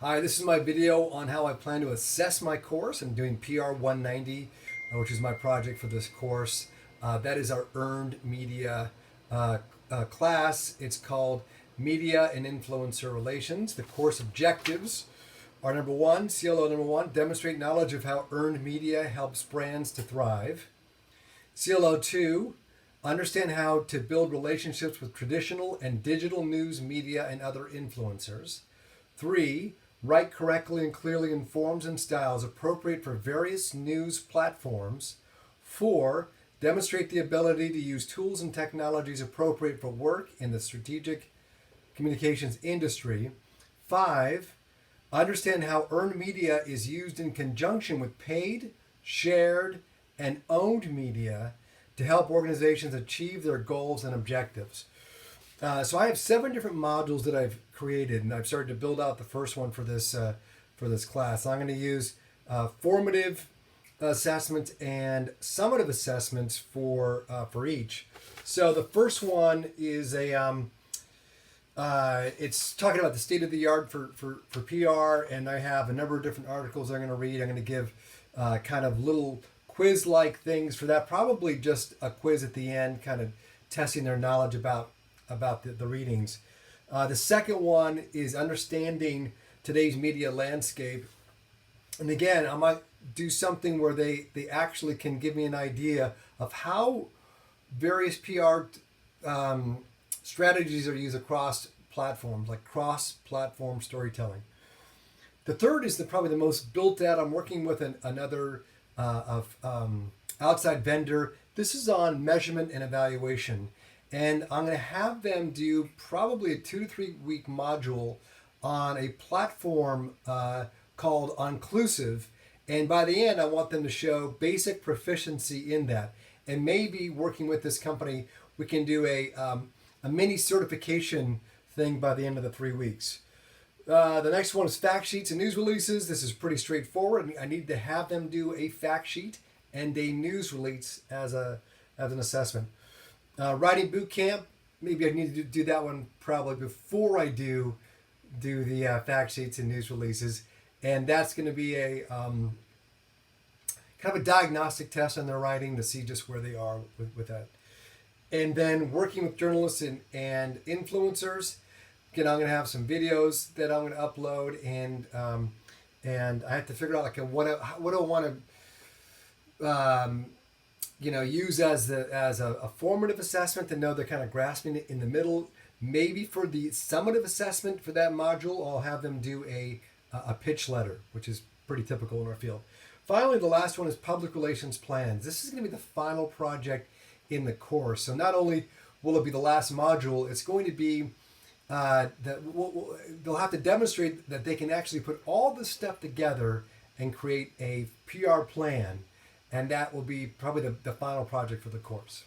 Hi, this is my video on how I plan to assess my course. I'm doing PR 190, which is my project for this course. That is our earned media class. It's called Media and Influencer Relations. The course objectives are number one, CLO number one, demonstrate knowledge of how earned media helps brands to thrive. CLO two, understand how to build relationships with traditional and digital news media and other influencers. Three, write correctly and clearly in forms and styles appropriate for various news platforms. Four, demonstrate the ability to use tools and technologies appropriate for work in the strategic communications industry. Five, understand how earned media is used in conjunction with paid, shared, and owned media to help organizations achieve their goals and objectives. So I have 7 different modules that I've created, and I've started to build out the first one for this class. I'm going to use formative assessments and summative assessments for each. So the first one is it's talking about the state of the art for PR, and I have a number of different articles I'm going to read. I'm going to give kind of little quiz-like things for that, probably just a quiz at the end, kind of testing their knowledge about the readings. The second one is understanding today's media landscape. And again, I might do something where they actually can give me an idea of how various PR strategies are used across platforms, like cross-platform storytelling. The third is probably the most built out. I'm working with another outside vendor. This is on measurement and evaluation. And I'm going to have them do probably a 2 to 3 week module on a platform called Onclusive. And by the end, I want them to show basic proficiency in that. And maybe working with this company, we can do a mini certification thing by the end of the 3 weeks. The next one is fact sheets and news releases. This is pretty straightforward. I need to have them do a fact sheet and a news release as an assessment. Writing boot camp, maybe I need to do that one probably before I do the fact sheets and news releases, and that's going to be a kind of a diagnostic test on their writing to see just where they are with that. And then working with journalists and influencers. Again, I'm going to have some videos that I'm going to upload, and I have to figure out like what do I want to use as a formative assessment to know they're kind of grasping it in the middle. Maybe for the summative assessment for that module, I'll have them do a pitch letter, which is pretty typical in our field. Finally, the last one is public relations plans. This is going to be the final project in the course. So not only will it be the last module, it's going to be they'll have to demonstrate that they can actually put all this stuff together and create a PR plan. And that will be probably the final project for the course.